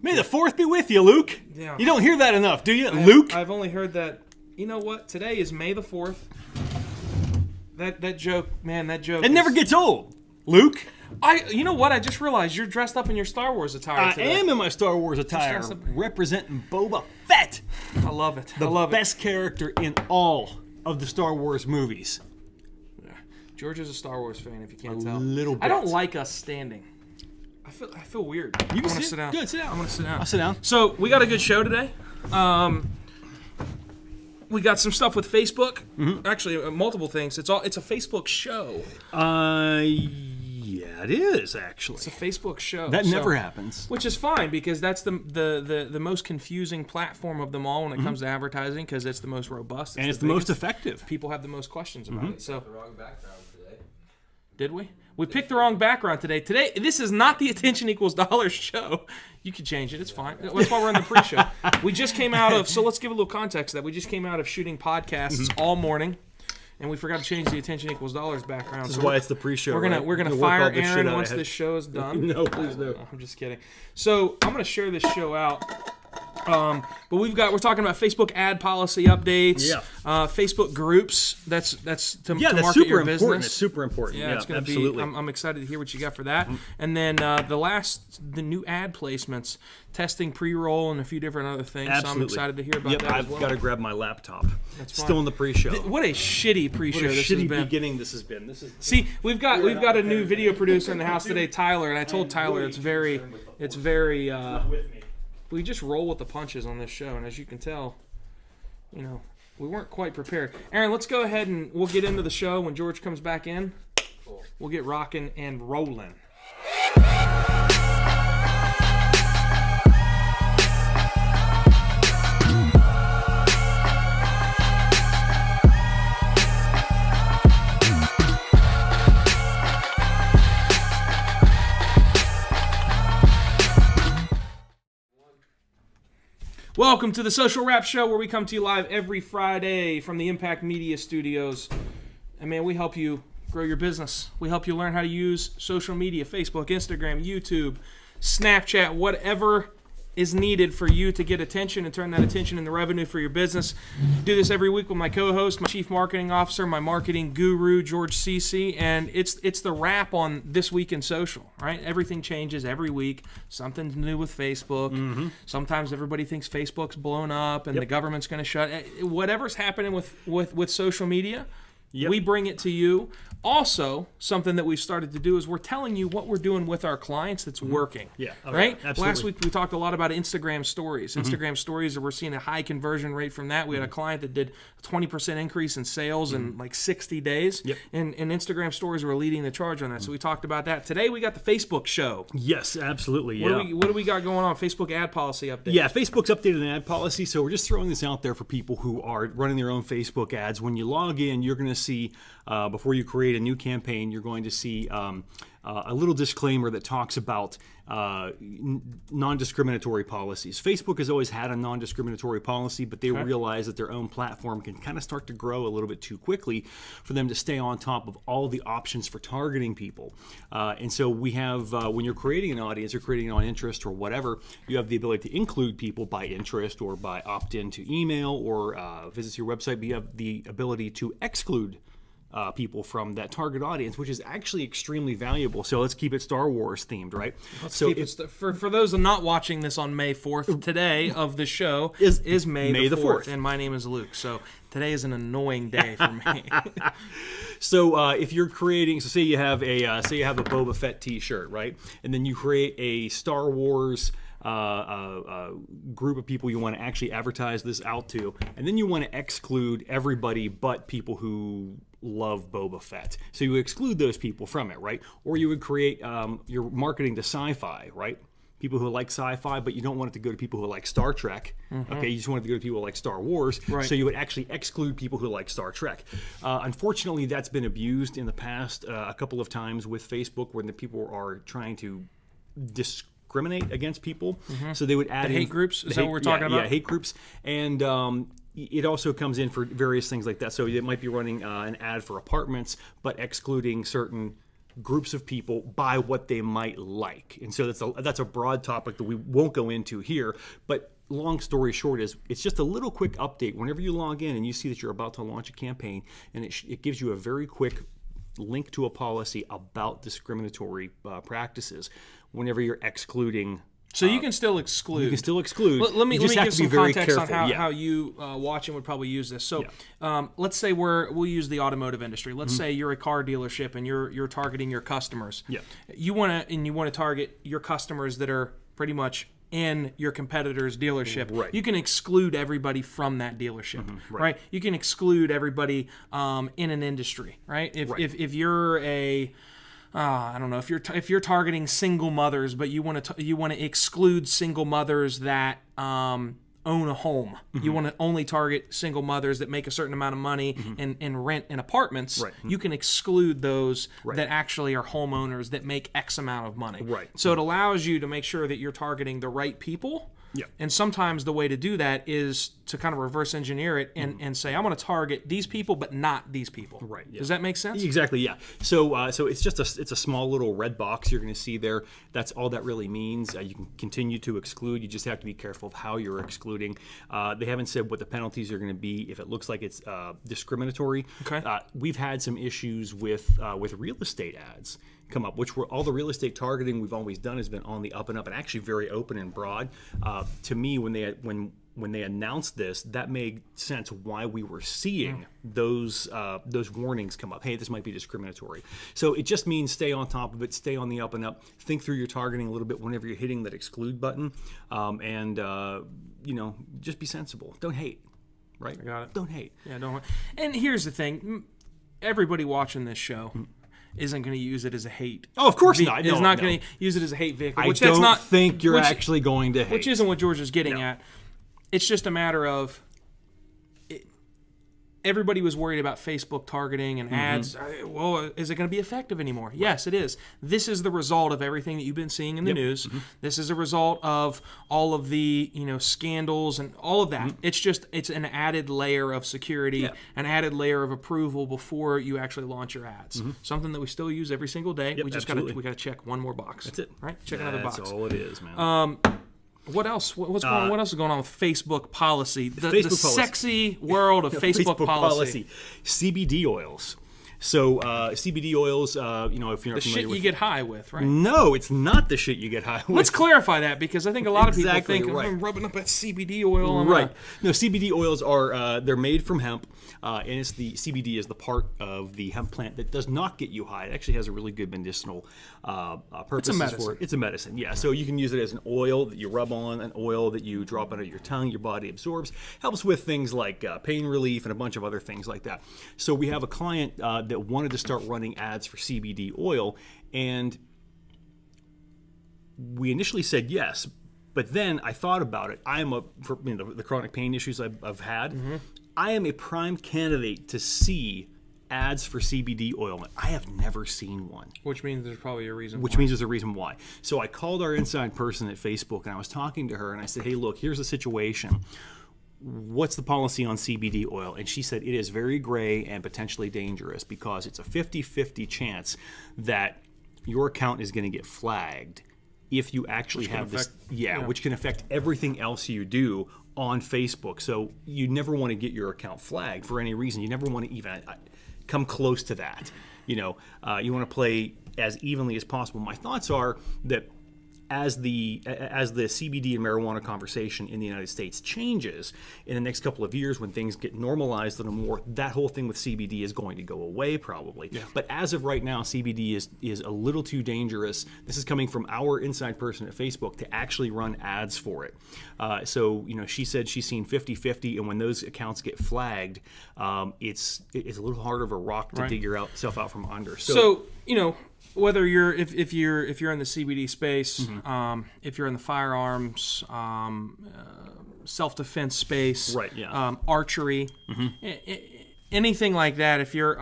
May the 4th be with you, Luke. Yeah. You don't hear that enough, do you, Luke? I've only heard that. You know what? Today is May the 4th. That joke, man, that joke. It never gets old, Luke. You know what? I just realized you're dressed up in your Star Wars attire today. I am in my Star Wars attire, representing Boba Fett. I love it. The best character in all of the Star Wars movies. Yeah. George is a Star Wars fan, if you can't tell. A little bit. I don't like us standing. I feel weird. You can sit down. Good, sit down. I'm gonna sit down. I'll sit down. So we got a good show today. We got some stuff with Facebook. Actually, multiple things. It's a Facebook show. Yeah, it is actually. It's a Facebook show. That never happens. Which is fine because that's the most confusing platform of them all when it comes to advertising because it's the most robust. It's the most effective. People have the most questions about it. So The wrong background today. did we? We picked the wrong background today. Today, this is not the Attention Equals Dollars show. You can change it. It's fine. That's why we're in the pre-show. We just came out of, so let's give a little context to that. We just came out of shooting podcasts all morning, and we forgot to change the Attention Equals Dollars background. This is why it's the pre-show. We're gonna fire Aaron once this show is done. No, please no. I'm just kidding. So I'm gonna share this show out. But we're talking about Facebook ad policy updates. Yeah. Facebook groups. That's to that's market super your important. business. It's super important. Yeah, it's going to be. I'm excited to hear what you got for that. And then the new ad placements, testing pre-roll and a few different other things. Absolutely. So I'm excited to hear about that I've as well. got to grab my laptop. That's fine. Still in the pre-show. What a shitty pre-show What a this has shitty been. beginning this has been. See, we've got a new video producer in the house today, Tyler, and I told Tyler it's very. We just roll with the punches on this show, and as you can tell, we weren't quite prepared. Aaron, let's go ahead and we'll get into the show when George comes back in. Cool. We'll get rocking and rolling. Welcome to the Social Rap Show, where we come to you live every Friday from the Impact Media Studios. And man, we help you grow your business. We help you learn how to use social media, Facebook, Instagram, YouTube, Snapchat, whatever is needed for you to get attention and turn that attention into revenue for your business. Do this every week with my co-host, my chief marketing officer, my marketing guru, George Cece, and it's the wrap on This Week in Social, right? Everything changes every week. Something new with Facebook. Sometimes everybody thinks Facebook's blown up and the government's going to shut. Whatever's happening with social media, we bring it to you. Also, something that we've started to do is we're telling you what we're doing with our clients that's working. Yeah. Right? Absolutely. Last week we talked a lot about Instagram stories. Instagram stories, we're seeing a high conversion rate from that. We had a client that did a 20% increase in sales in like 60 days. Yep. And Instagram stories were leading the charge on that. So we talked about that. Today we got the Facebook show. Yes, absolutely. Yeah. What do we got going on? Facebook ad policy update. Yeah, Facebook's updated an ad policy, so we're just throwing this out there for people who are running their own Facebook ads. When you log in, you're going to see, before you create a new campaign, you're going to see a little disclaimer that talks about non-discriminatory policies. Facebook has always had a non-discriminatory policy, but they realize that their own platform can kind of start to grow a little bit too quickly for them to stay on top of all the options for targeting people. And so we have, when you're creating an audience or creating on interest or whatever, you have the ability to include people by interest or by opt-in to email or visit your website, but you have the ability to exclude people from that target audience, which is actually extremely valuable. So let's keep it Star Wars themed, right? For those not watching this on May 4th, today of the show is May the 4th, and my name is Luke. So today is an annoying day for me. So if you're creating, so say you have a Boba Fett T-shirt, right? And then you create a Star Wars group of people you want to actually advertise this out to, and then you want to exclude everybody but people who love Boba Fett. So you exclude those people from it, right? Or you would create your marketing to sci-fi, right? People who like sci-fi, but you don't want it to go to people who like Star Trek. Okay, you just want it to go to people who like Star Wars. Right. So you would actually exclude people who like Star Trek. Unfortunately, that's been abused in the past a couple of times with Facebook, when the people are trying to discriminate against people. So they would add The hate groups? Is that what we're talking about? Yeah, hate groups. And it also comes in for various things like that. So it might be running an ad for apartments, but excluding certain groups of people by what they might like. And so that's a broad topic that we won't go into here, but long story short is it's just a little quick update whenever you log in and you see that you're about to launch a campaign, and it gives you a very quick link to a policy about discriminatory practices whenever you're excluding. So you can still exclude. You can still exclude. Let me give some context on how yeah. you watching would probably use this. So let's say we'll use the automotive industry. Let's say you're a car dealership and you're targeting your customers. Yeah. You want to target your customers that are pretty much in your competitor's dealership. Right. You can exclude everybody from that dealership. Right. You can exclude everybody in an industry. Right. If you're a I don't know, if you're targeting single mothers, but you want to exclude single mothers that own a home. You want to only target single mothers that make a certain amount of money and rent in apartments. Right. You can exclude those that actually are homeowners that make X amount of money. Right. So it allows you to make sure that you're targeting the right people. Yeah. And sometimes the way to do that is to kind of reverse engineer it and say, I'm going to target these people, but not these people. Right. Yeah. Does that make sense? Exactly. Yeah. So it's just a small little red box you're going to see there. That's all that really means. You can continue to exclude. You just have to be careful of how you're excluding. They haven't said what the penalties are going to be if it looks like it's discriminatory. Okay. We've had some issues with real estate ads come up, which were all the real estate targeting we've always done has been on the up and up and actually very open and broad. To me, when they announced this, that made sense why we were seeing those warnings come up. Hey, this might be discriminatory. So it just means stay on top of it, stay on the up and up, think through your targeting a little bit whenever you're hitting that exclude button, and just be sensible. Don't hate. Right? I got it. Don't hate. Yeah, don't. And here's the thing: everybody watching this show isn't going to use it as a hate. Oh, of course not. Is not going to use it as a hate vehicle. I don't think you're actually going to hate. Which isn't what George is getting at. It's just a matter of everybody was worried about Facebook targeting and ads. Well, is it going to be effective anymore? Right. Yes, it is. This is the result of everything that you've been seeing in the news. This is a result of all of the scandals and all of that. It's an added layer of security, an added layer of approval before you actually launch your ads. Something that we still use every single day. Yep, we just got to check one more box. That's it. Right? Check another box. That's all it is, man. What else? What else is going on with Facebook policy? The Facebook policy. Sexy world of Facebook policy. CBD oils. So CBD oils, if you're not the shit familiar with, you get high with, right? No, it's not the shit you get high with. Let's clarify that because I think a lot of people Exactly think right. I'm rubbing up that CBD oil. Right. No, CBD oils are they're made from hemp, and it's the CBD is the part of the hemp plant that does not get you high. It actually has a really good medicinal purposes for it. It's a medicine. Yeah. So you can use it as an oil that you rub on, an oil that you drop under your tongue. Your body absorbs. Helps with things like pain relief and a bunch of other things like that. So we have a client that wanted to start running ads for CBD oil, and we initially said yes, but then I thought about it. I am for the chronic pain issues I've had. I am a prime candidate to see ads for CBD oil. I have never seen one. Which means there's probably a reason. Which means there's a reason why. So I called our inside person at Facebook, and I was talking to her, and I said, "Hey, look, here's the situation. What's the policy on CBD oil?" And she said it is very gray and potentially dangerous because it's a 50-50 chance that your account is going to get flagged if you actually have this. Which can affect everything else you do on Facebook. So you never want to get your account flagged for any reason. You never want to even come close to that. You want to play as evenly as possible. My thoughts are that as the CBD and marijuana conversation in the United States changes in the next couple of years, when things get normalized a little more, that whole thing with CBD is going to go away probably. Yeah. But as of right now, CBD is a little too dangerous. This is coming from our inside person at Facebook to actually run ads for it. So she said she's seen 50-50, and when those accounts get flagged, it's a little harder of a rock to dig yourself out from under. So whether you're if you're in the CBD space, if you're in the firearms, self-defense space, right? Yeah. Archery, anything like that. If you're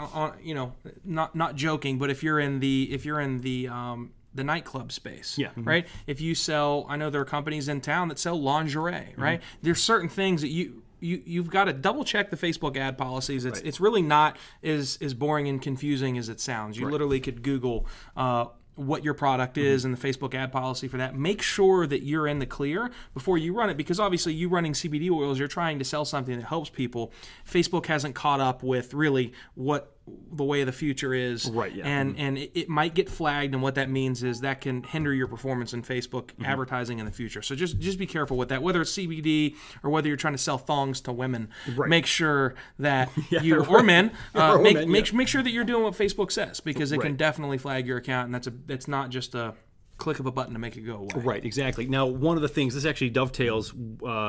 not joking, but if you're in the nightclub space, right? If you sell, I know there are companies in town that sell lingerie, right? There's certain things that you've got to double check the Facebook ad policies. It's really not as boring and confusing as it sounds. You literally could Google what your product is and the Facebook ad policy for that. Make sure that you're in the clear before you run it, because obviously you running CBD oils, you're trying to sell something that helps people. Facebook hasn't caught up with really what the way of the future is, and it might get flagged, and what that means is that can hinder your performance in Facebook advertising in the future. So just be careful with that, whether it's CBD or whether you're trying to sell thongs to women. Make sure that you or men make sure that you're doing what Facebook says, because it can definitely flag your account, and that's not just a click of a button to make it go away. Right, exactly. Now, one of the things, this actually dovetails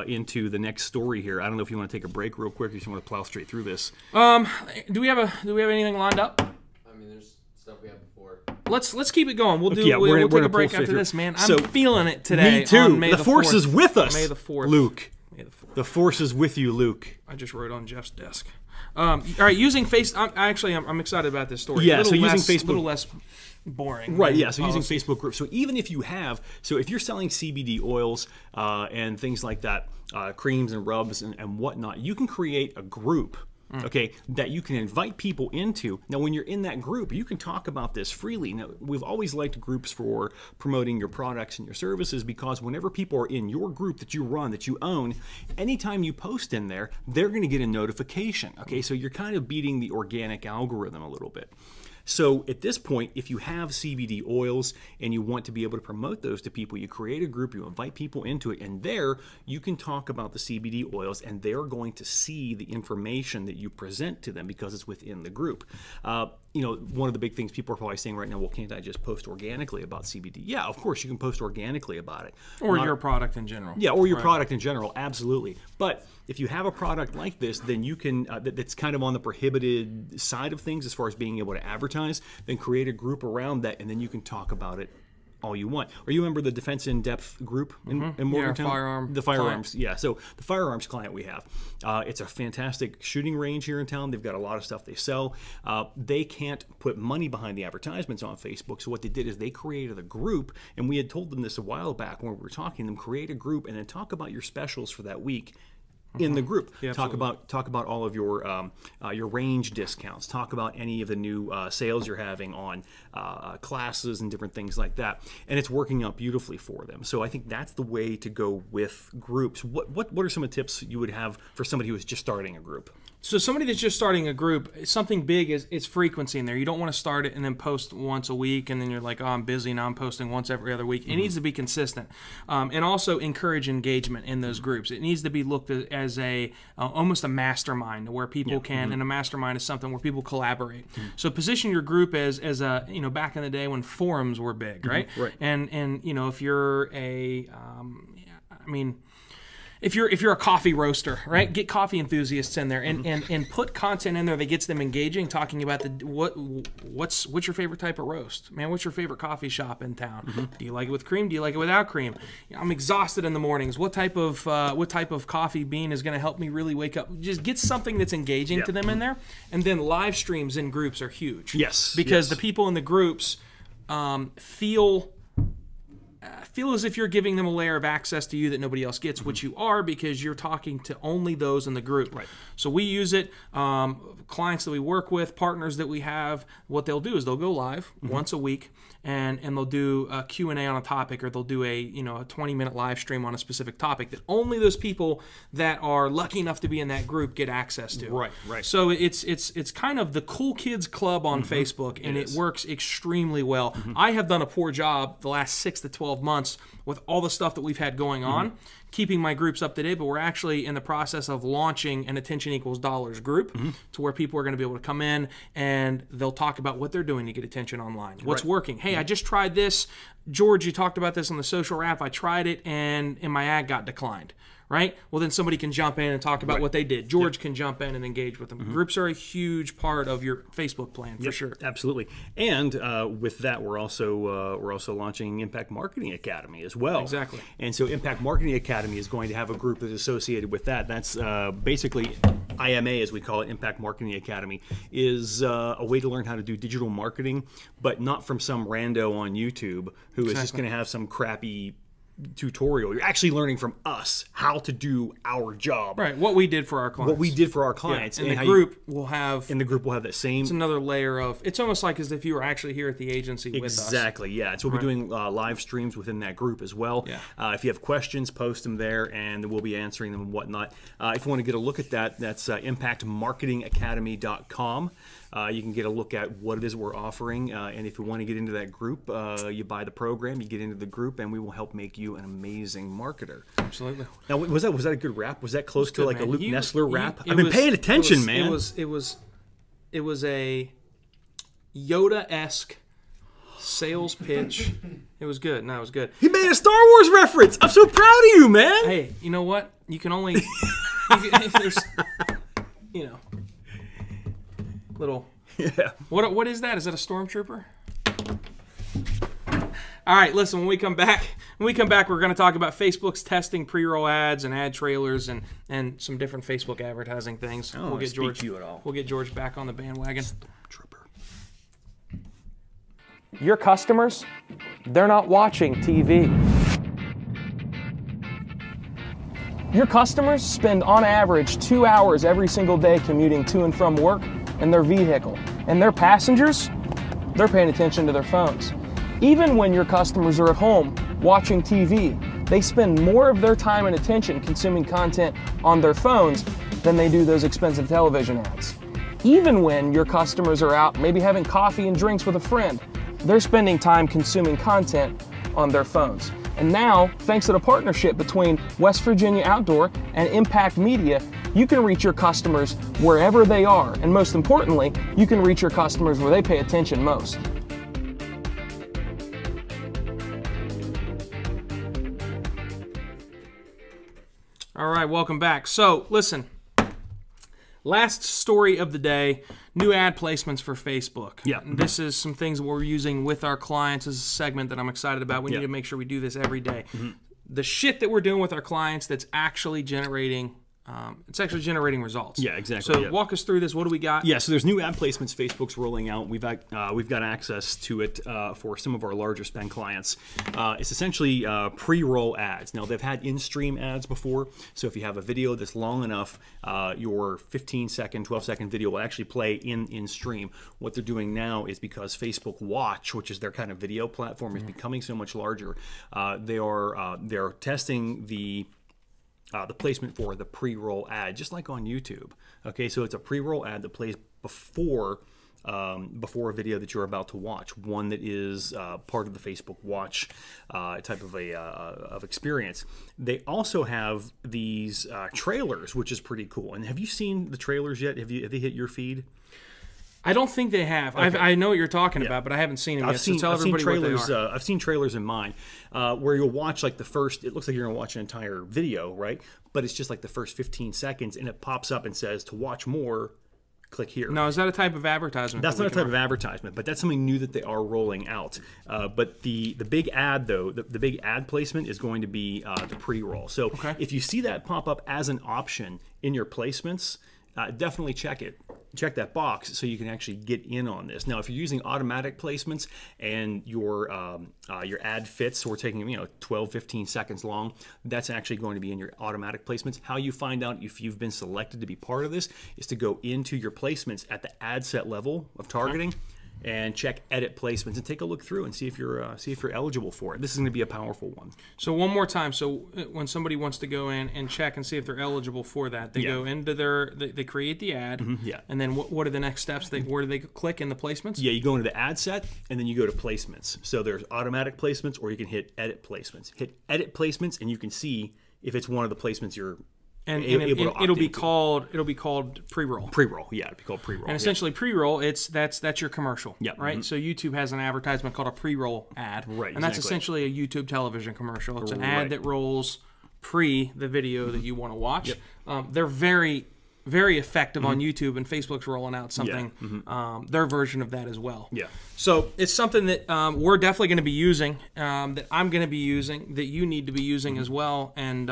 into the next story here. I don't know if you want to take a break real quick, or if you want to plow straight through this. Do we have anything lined up? I mean, there's stuff we had before. Let's keep it going. We'll take a break after this, man. I'm feeling it today. Me too. On May the Force 4th. is with us. May the 4th. Luke. May the 4th. The Force is with you, Luke. I just wrote on Jeff's desk. All right, using I'm excited about this story. Yeah, so using Facebook, a little less boring. Right, yeah, so using Facebook groups. So even if you have, if you're selling CBD oils and things like that, creams and rubs and whatnot, you can create a group, okay, that you can invite people into. Now, when you're in that group, you can talk about this freely. Now, we've always liked groups for promoting your products and your services, because whenever people are in your group that you run, that you own, anytime you post in there, they're going to get a notification, okay? So you're kind of beating the organic algorithm a little bit. So at this point, if you have CBD oils and you want to be able to promote those to people, you create a group, you invite people into it, and there you can talk about the CBD oils, and they're going to see the information that you present to them because it's within the group. You know, one of the big things people are probably saying right now, well, can't I just post organically about CBD? Yeah, of course you can post organically about it. Or your product in general. Yeah, or your product in general, absolutely. But if you have a product like this, then you can, that's kind of on the prohibited side of things as far as being able to advertise, then create a group around that, and then you can talk about it all you want. Or you remember the Defense in Depth group in Morgantown? The firearms, yeah. So the firearms client we have, it's a fantastic shooting range here in town. They've got a lot of stuff they sell. They can't put money behind the advertisements on Facebook, so what they did is they created a group, and we had told them this a while back when we were talking to them, create a group and then talk about your specials for that week in the group. Yeah, talk about all of your range discounts. Talk about any of the new sales you're having on classes and different things like that. And it's working out beautifully for them. So I think that's the way to go with groups. What are some of the tips you would have for somebody who is just starting a group? So somebody that's just starting a group, something big is frequency in there. You don't want to start it and then post once a week, and then you're like, oh, I'm busy, now I'm posting once every other week. It needs to be consistent. And also encourage engagement in those groups. It needs to be looked at as almost a mastermind, where people can, and a mastermind is something where people collaborate. So position your group as a, back in the day when forums were big, right? Right. And if you're if you're a coffee roaster, right? Get coffee enthusiasts in there and put content in there that gets them engaging, talking about what's your favorite type of roast? Man, what's your favorite coffee shop in town? Do you like it with cream? Do you like it without cream? I'm exhausted in the mornings. What type of coffee bean is going to help me really wake up? Just get something that's engaging to them in there. And then live streams in groups are huge. Yes. Because the people in the groups feel as if you're giving them a layer of access to you that nobody else gets, which you are, because you're talking to only those in the group. Right. So we use it. Clients that we work with, partners that we have, what they'll do is they'll go live once a week, and they'll do a Q&A on a topic, or they'll do a 20-minute live stream on a specific topic that only those people that are lucky enough to be in that group get access to. Right, right. So it's kind of the cool kids club on Facebook, and it works extremely well. I have done a poor job the last 6 to 12 months with all the stuff that we've had going on, keeping my groups up to date, but we're actually in the process of launching an Attention Equals Dollars group to where people are going to be able to come in and they'll talk about what they're doing to get attention online. What's working? Hey, I just tried this. George, you talked about this on the social wrap. I tried it and my ad got declined. Right? Well, then somebody can jump in and talk about what they did. George can jump in and engage with them. Groups are a huge part of your Facebook plan, for sure. Absolutely. And with that, we're also launching Impact Marketing Academy as well. Exactly. And so Impact Marketing Academy is going to have a group that's associated with that. That's basically IMA, as we call it, Impact Marketing Academy, is a way to learn how to do digital marketing, but not from some rando on YouTube who is just going to have some crappy tutorial. You're actually learning from us how to do our job. Right. What we did for our clients. What we did for our clients. Yeah. And the group will have... And the group will have that same... It's another layer of... It's almost like as if you were actually here at the agency with us. Exactly, yeah. So we'll be doing live streams within that group as well. Yeah. If you have questions, post them there, and we'll be answering them and whatnot. If you want to get a look at that, that's impactmarketingacademy.com. You can get a look at what it is we're offering, and if you want to get into that group, you buy the program, you get into the group, and we will help make you an amazing marketer. Absolutely. Now, was that a good rap? Was that close to like a Luke Nesler rap? I've been been paying attention, man. It was a Yoda-esque sales pitch. It was good. No, it was good. He made a Star Wars reference. I'm so proud of you, man. Hey, you know what? You can only if there's little. Yeah. What is that? Is that a stormtrooper? All right, listen, when we come back, we're going to talk about Facebook's testing pre-roll ads and ad trailers and some different Facebook advertising things. We'll get George you at all. We'll get George back on the bandwagon. Stormtrooper. Your customers, they're not watching TV. Your customers spend on average 2 hours every single day commuting to and from work in their vehicle. And their passengers, they're paying attention to their phones. Even when your customers are at home watching TV, they spend more of their time and attention consuming content on their phones than they do those expensive television ads. Even when your customers are out maybe having coffee and drinks with a friend, they're spending time consuming content on their phones. And now, thanks to the partnership between West Virginia Outdoor and Impact Media, you can reach your customers wherever they are. And most importantly, you can reach your customers where they pay attention most. All right, welcome back. So, listen, last story of the day, new ad placements for Facebook. Yeah. This is some things we're using with our clients. This is a segment that I'm excited about. We need to make sure we do this every day. The shit that we're doing with our clients that's actually generating results. Yeah, exactly. So walk us through this. What do we got? Yeah, so there's new ad placements Facebook's rolling out. We've got access to it for some of our larger spend clients. It's essentially pre-roll ads. Now, they've had in-stream ads before, so if you have a video that's long enough, your 15-second, 12-second video will actually play in-stream. What they're doing now is because Facebook Watch, which is their kind of video platform, is becoming so much larger, they're testing the placement for the pre-roll ad, just like on YouTube. Okay, so it's a pre-roll ad that plays before a video that you're about to watch, one that is part of the Facebook Watch type of experience. They also have these trailers, which is pretty cool. And have you seen the trailers yet? Have they hit your feed? I don't think they have. Okay. I know what you're talking about, but I haven't seen them yet. So tell everybody trailers, what they are. I've seen trailers in mine where you'll watch like the first, it looks like you're going to watch an entire video, right? But it's just like the first 15 seconds, and it pops up and says, to watch more, click here. No, is that a type of advertisement? That's not a type of advertisement, but that's something new that they are rolling out. But the big ad, though, the big ad placement is going to be the pre-roll. So if you see that pop up as an option in your placements, definitely check it. Check that box so you can actually get in on this. Now, if you're using automatic placements and your ad fits, so we're taking 12, 15 seconds long, that's actually going to be in your automatic placements. How you find out if you've been selected to be part of this is to go into your placements at the ad set level of targeting and check edit placements and take a look through and see if you're eligible for it. This is going to be a powerful one. So one more time. So when somebody wants to go in and check and see if they're eligible for that, they go into they create the ad. And then what are the next steps? Where do they click in the placements? Yeah, you go into the ad set and then you go to placements. So there's automatic placements, or you can hit edit placements. Hit edit placements and you can see if it's one of the placements you're it'll be called pre-roll. Pre-roll, yeah, it'll be called pre-roll. And essentially pre-roll, that's your commercial, right? Mm-hmm. So YouTube has an advertisement called a pre-roll ad, right? And that's essentially a YouTube television commercial. It's an ad that rolls pre the video that you want to watch. They're very, very effective on YouTube, and Facebook's rolling out something, their version of that as well. Yeah. So it's something that we're definitely going to be using, that I'm going to be using, that you need to be using as well, and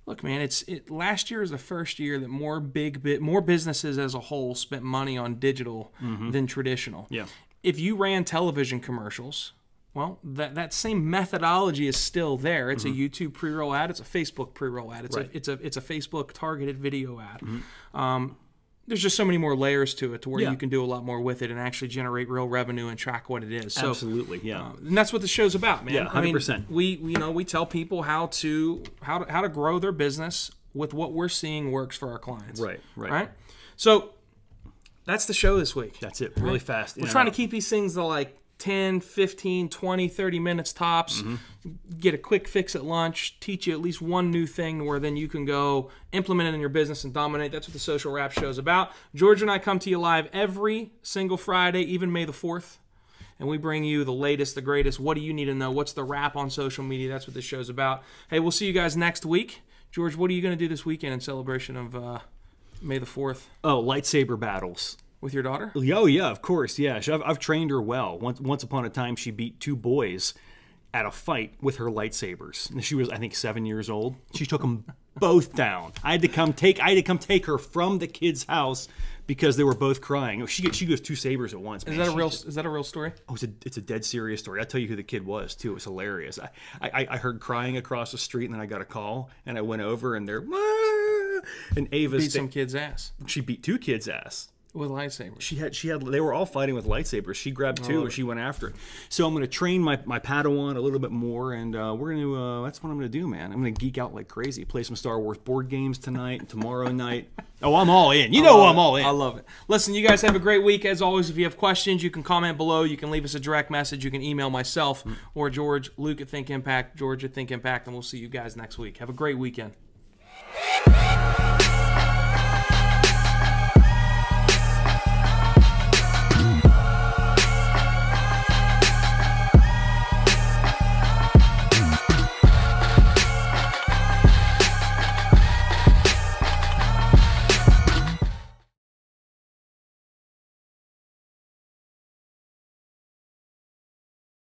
look, man, last year is the first year that more businesses as a whole spent money on digital than traditional. Yeah. If you ran television commercials Well, that same methodology is still there. It's a YouTube pre-roll ad. It's a Facebook pre-roll ad. It's a Facebook targeted video ad. There's just so many more layers to it to where you can do a lot more with it and actually generate real revenue and track what it is. So, absolutely, yeah. And that's what the show's about, man. Yeah, 100%. I mean, we tell people how to grow their business with what we're seeing works for our clients. Right. So that's the show this week. That's it. Really fast. We're trying to keep these things to like 10, 15, 20, 30 minutes tops. Get a quick fix at lunch, teach you at least one new thing where then you can go implement it in your business and dominate. That's what the Social Wrap Show is about. George and I come to you live every single Friday, even May the 4th. And we bring you the latest, the greatest. What do you need to know? What's the wrap on social media? That's what this show's about. Hey, we'll see you guys next week. George, what are you going to do this weekend in celebration of May the 4th? Oh, lightsaber battles. With your daughter? Oh, yeah, of course. Yeah, I've trained her well. Once upon a time, she beat 2 boys at a fight with her lightsabers. And she was, I think, 7 years old. She took them both down. I had to come take her from the kid's house because they were both crying. She goes 2 sabers at once. Man. Is that a real story? Oh, it's a dead serious story. I'll tell you who the kid was too. It was hilarious. I heard crying across the street, and then I got a call, and I went over, and they're and Ava beat some kid's ass. She beat 2 kids' ass. With lightsabers. She had. They were all fighting with lightsabers. She grabbed 2 and she went after it. So I'm going to train my Padawan a little bit more, and we're going to. That's what I'm going to do, man. I'm going to geek out like crazy. Play some Star Wars board games tonight and tomorrow night. Oh, I'm all in. I'm all in. I love it. Listen, you guys have a great week. As always, if you have questions, you can comment below. You can leave us a direct message. You can email myself or George, Luke at Think Impact, George at Think Impact, and we'll see you guys next week. Have a great weekend.